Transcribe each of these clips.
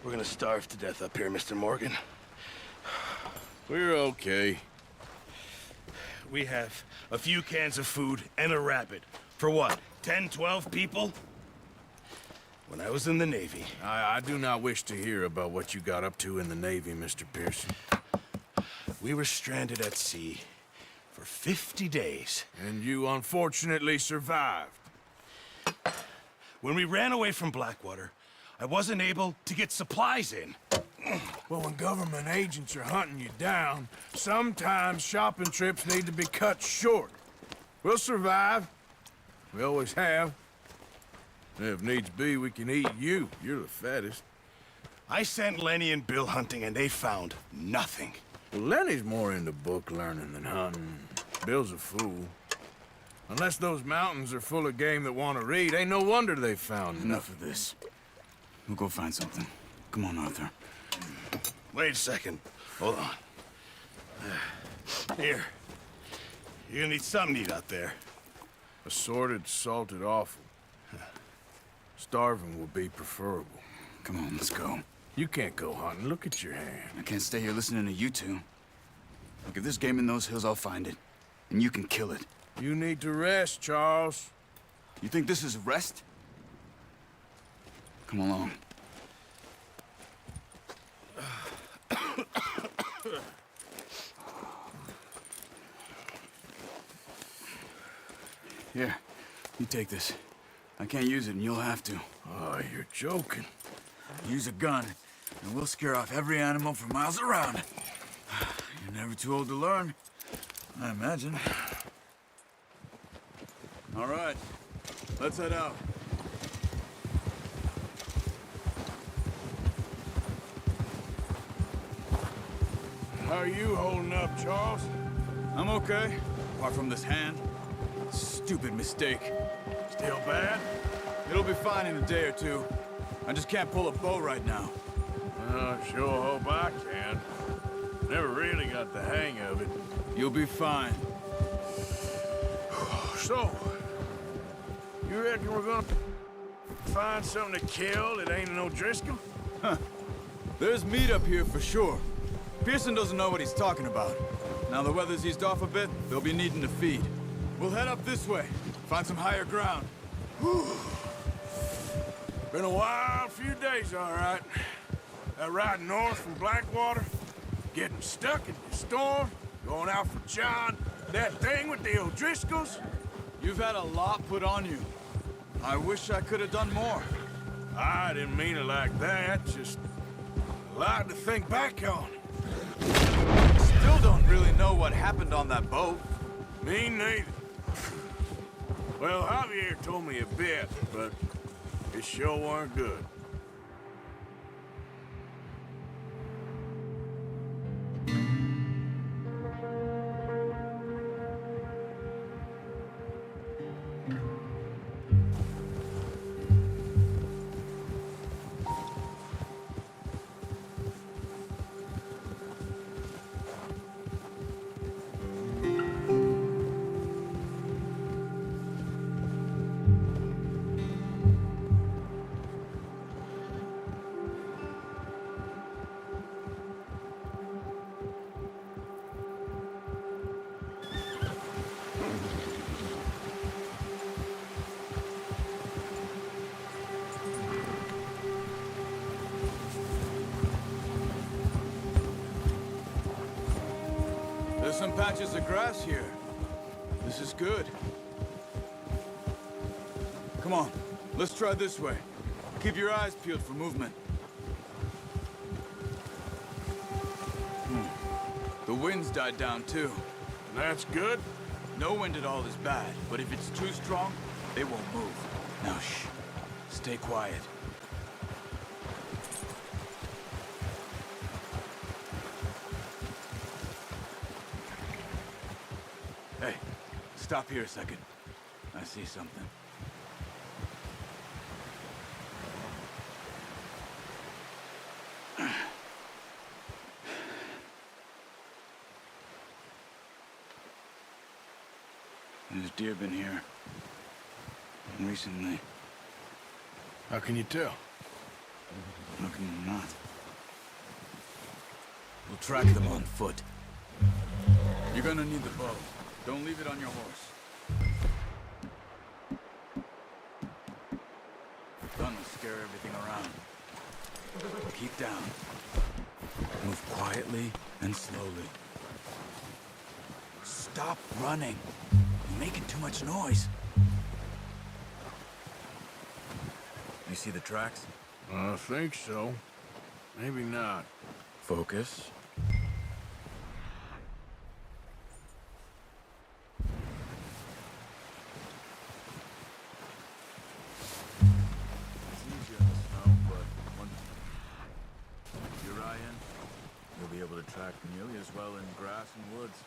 We're gonna starve to death up here, Mr. Morgan. We're okay. We have a few cans of food and a rabbit. For what, 10, 12 people? When I was in the Navy... I do not wish to hear about what you got up to in the Navy, Mr. Pearson. We were stranded at sea for 50 days. And you unfortunately survived. When we ran away from Blackwater, I wasn't able to get supplies in. Well, when government agents are hunting you down, sometimes shopping trips need to be cut short. We'll survive. We always have. If needs be, we can eat you. You're the fattest. I sent Lenny and Bill hunting, and they found nothing. Well, Lenny's more into book learning than hunting. Bill's a fool. Unless those mountains are full of game that want to read, ain't no wonder they found Enough of this. We'll go find something. Come on, Arthur. Wait a second. Hold on. Here. You're gonna need something to eat out there. Assorted, salted offal. Starving will be preferable. Come on, let's go. You can't go hunting. Look at your hand. I can't stay here listening to you two. Look, if there's game in those hills, I'll find it. And you can kill it. You need to rest, Charles. You think this is rest? Come along. Here, you take this. I can't use it, and you'll have to. Oh, you're joking. Use a gun, and we'll scare off every animal for miles around. You're never too old to learn, I imagine. All right, let's head out. How are you holding up, Charles? I'm okay, apart from this hand. Stupid mistake. Still bad? It'll be fine in a day or two. I just can't pull a bow right now. Sure hope I can. Never really got the hang of it. You'll be fine. So, you reckon we're gonna find something to kill that ain't no Driscoll? There's meat up here for sure. Pearson doesn't know what he's talking about. Now the weather's eased off a bit, they'll be needing to feed. We'll head up this way, find some higher ground. Been a wild few days, all right. That ride north from Blackwater, getting stuck in the storm, going out for John, that thing with the O'Driscolls. You've had a lot put on you. I wish I could have done more. I didn't mean it like that, just a lot to think back on. Still don't really know what happened on that boat. Me neither. Well, Javier told me a bit, but it sure weren't good. There's some patches of grass here. This is good. Come on, let's try this way. Keep your eyes peeled for movement. The wind's died down too. That's good. No wind at all is bad, but if it's too strong, they won't move. Now shh, stay quiet. Hey, stop here a second. I see something. There's deer been here. Recently. How can you tell? How can you not? We'll track them on foot. You're gonna need the bow. Don't leave it on your horse. Gun will scare everything around. Keep down. Move quietly and slowly. Stop running. You're making too much noise. You see the tracks? I think so. Maybe not. Focus. It's easier in the snow, but once you're in, you'll be able to track nearly as well in grass and woods.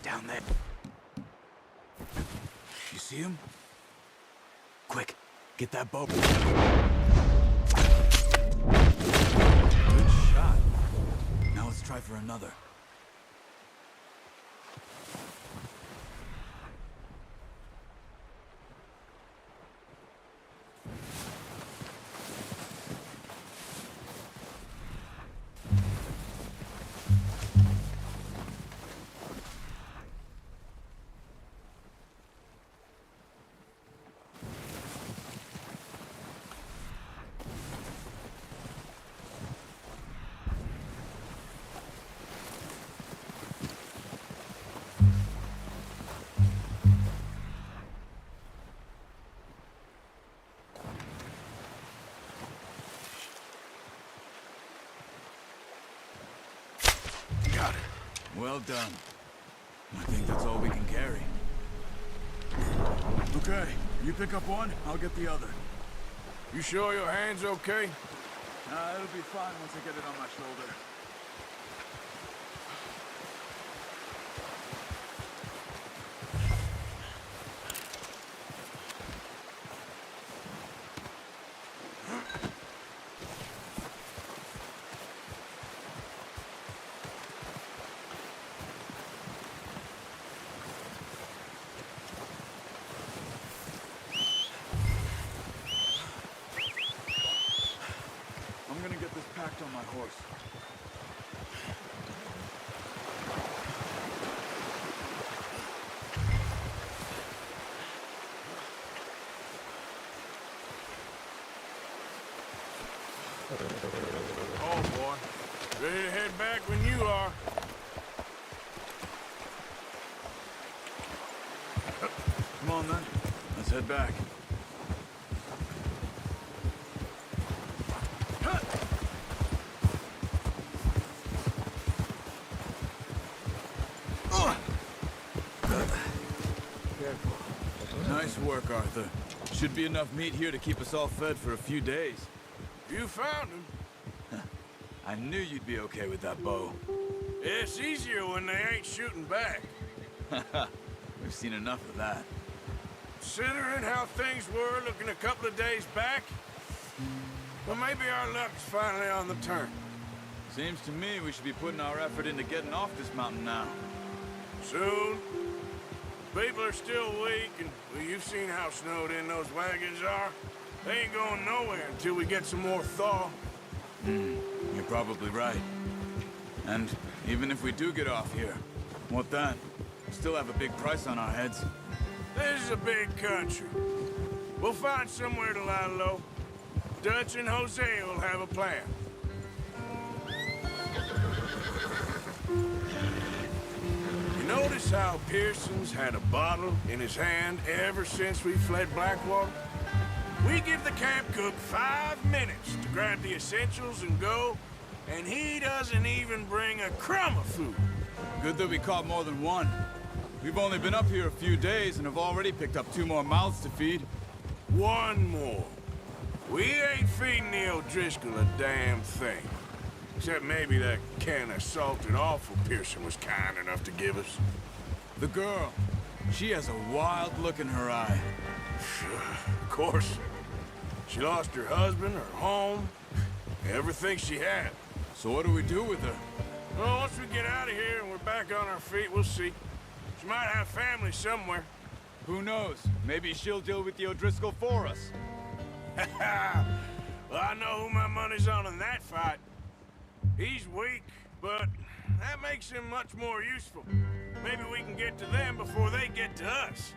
Down there. You see him? Quick, get that bow. Good shot. Now let's try for another. Got it. Well done. I think that's all we can carry. Okay, you pick up one, I'll get the other. You sure your hand's okay? It'll be fine once I get it on my shoulder. I'm gonna get this packed on my horse. Oh, boy. Ready to head back when you are. Come on then, let's head back. Nice work, Arthur. Should be enough meat here to keep us all fed for a few days. You found him. I knew you'd be okay with that bow. It's easier when they ain't shooting back. We've seen enough of that. Considering how things were looking a couple of days back, well, maybe our luck's finally on the turn. Seems to me we should be putting our effort into getting off this mountain now. Soon. People are still weak, and well, you've seen how snowed in those wagons are. They ain't going nowhere until we get some more thaw. You're probably right. And even if we do get off here, what then? We still have a big price on our heads. This is a big country. We'll find somewhere to lie low. Dutch and Jose will have a plan. You notice how Pearson's had a bottle in his hand ever since we fled Blackwater? We give the camp cook 5 minutes to grab the essentials and go, and he doesn't even bring a crumb of food. Good that we caught more than one. We've only been up here a few days and have already picked up 2 more mouths to feed. One more. We ain't feeding the O'Driscoll a damn thing. Except maybe that can of salted offal Pearson was kind enough to give us. The girl. She has a wild look in her eye. Of course. She lost her husband, her home, everything she had. So what do we do with her? Well, once we get out of here and we're back on our feet, we'll see. She might have family somewhere. Who knows? Maybe she'll deal with the O'Driscoll for us. Well, I know who my money's on in that fight. He's weak, but that makes him much more useful. Maybe we can get to them before they get to us.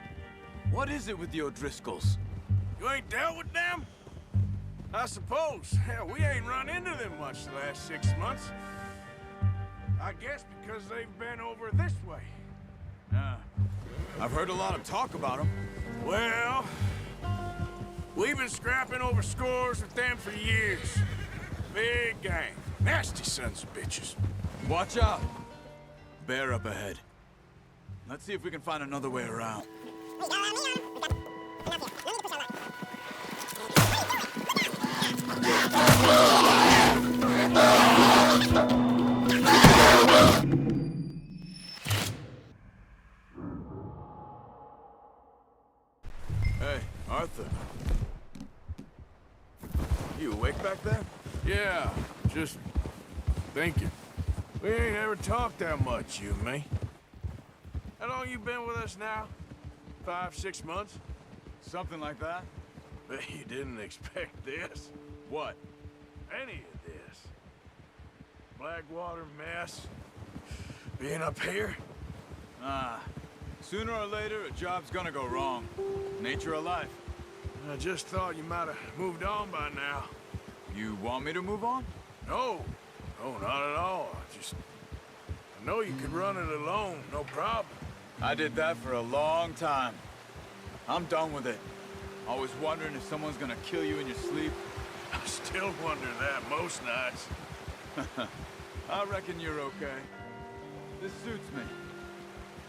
What is it with the O'Driscolls? You ain't dealt with them? I suppose. Hell, we ain't run into them much the last 6 months. I guess because they've been over this way. I've heard a lot of talk about them. Well, we've been scrapping over scores with them for years. Big gang. Nasty sons of bitches. Watch out! Bear up ahead. Let's see if we can find another way around. Hey, Arthur. You awake back there? Yeah, just thinking. We ain't ever talked that much, you and me. How long you been with us now? 5, 6 months? Something like that? Bet you didn't expect this. What? Any of this. Blackwater mess. Being up here? Sooner or later, a job's gonna go wrong. Nature of life. I just thought you might have moved on by now. You want me to move on? No. No, not at all. I know you could run it alone, no problem. I did that for a long time. I'm done with it. Always wondering if someone's gonna kill you in your sleep. I still wonder that most nights. I reckon you're okay. This suits me.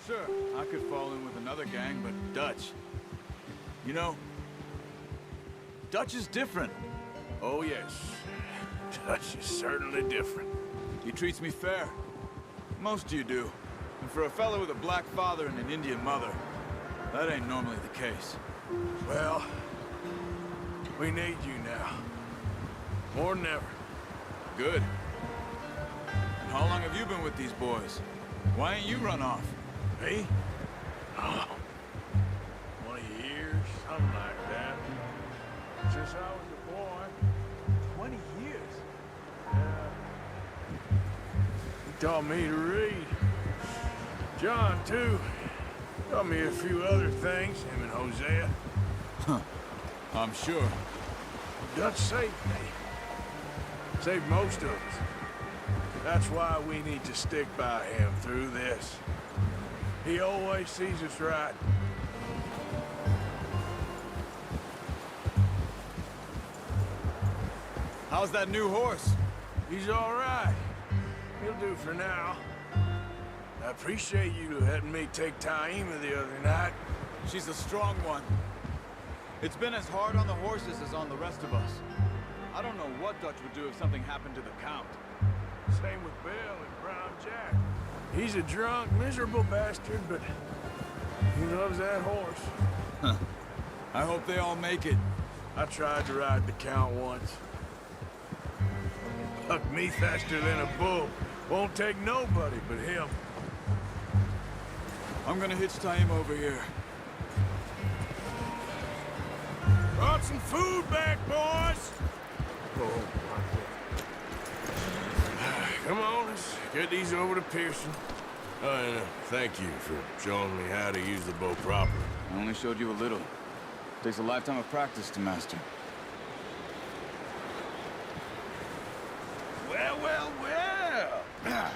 Sure, I could fall in with another gang, but Dutch. You know, Dutch is different. Oh, yes. Dutch is certainly different. He treats me fair. Most of you do. And for a fellow with a black father and an Indian mother, that ain't normally the case. Well, we need you now. More than ever. Good. And how long have you been with these boys? Why ain't you run off? Me? Oh, 20 years, something like that. Since I was a boy. 20 years? Yeah. He taught me to read. John, too. Taught me a few other things, him and Hosea. I'm sure. Dutch saved me. Saved most of us. That's why we need to stick by him through this. He always sees us right. How's that new horse? He's all right. He'll do for now. I appreciate you letting me take Taima the other night. She's a strong one. It's been as hard on the horses as on the rest of us. I don't know what Dutch would do if something happened to the Count. Same with Bill and Brown Jack. He's a drunk, miserable bastard, but he loves that horse. I hope they all make it. I tried to ride the Count once. Bucked me faster than a bull. Won't take nobody but him. I'm gonna hitch Taima over here. Brought some food back, boys! Oh, come on, let's get these over to Pearson. Oh, and thank you for showing me how to use the bow properly. I only showed you a little. Takes a lifetime of practice to master. Well, well, well.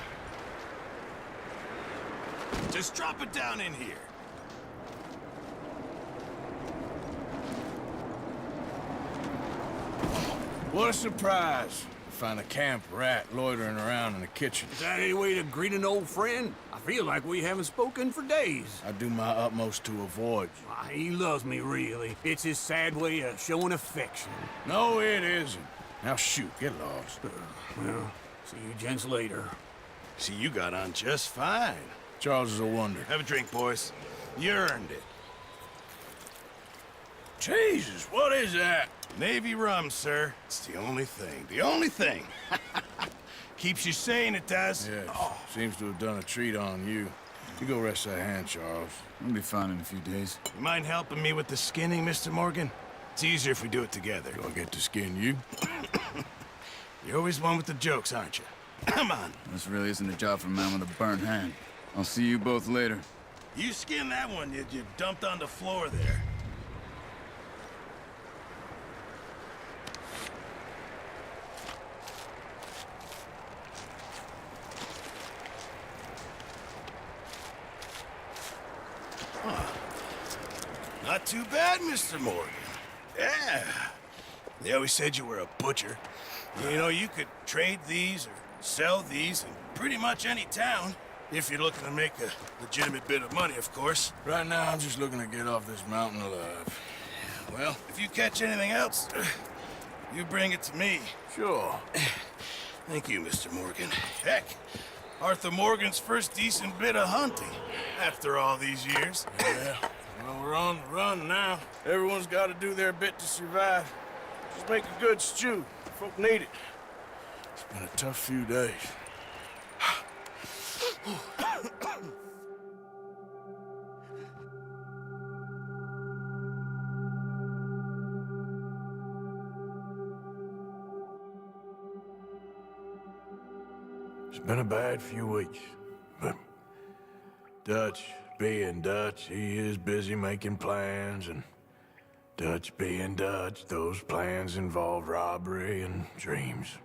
Just drop it down in here. What a surprise. Find a camp rat loitering around in the kitchen. Is that any way to greet an old friend? I feel like we haven't spoken for days. I do my utmost to avoid you. Why, he loves me, really. It's his sad way of showing affection. No, it isn't. Now shoot, get lost. Well, see you gents later. See, you got on just fine. Charles is a wonder. Have a drink, boys. You earned it. Jesus, what is that? Navy rum, sir. It's the only thing. The only thing. Keeps you sane, it does. Yeah, seems to have done a treat on you. You go rest that hand, Charles. I'll be fine in a few days. You mind helping me with the skinning, Mr. Morgan? It's easier if we do it together. Do I get to skin you? You're always one with the jokes, aren't you? Come on. This really isn't a job for a man with a burnt hand. I'll see you both later. You skin that one you dumped on the floor there. Not too bad, Mr. Morgan. Yeah. They always said you were a butcher. You know, you could trade these or sell these in pretty much any town. If you're looking to make a legitimate bit of money, of course. Right now, I'm just looking to get off this mountain alive. Well, if you catch anything else, you bring it to me. Sure. Thank you, Mr. Morgan. Heck, Arthur Morgan's first decent bit of hunting after all these years. Yeah. Well, we're on the run now. Everyone's got to do their bit to survive. Just make a good stew. Folk need it. It's been a tough few days. It's been a bad few weeks, but Dutch being Dutch, he is busy making plans, and Dutch being Dutch, those plans involve robbery and dreams.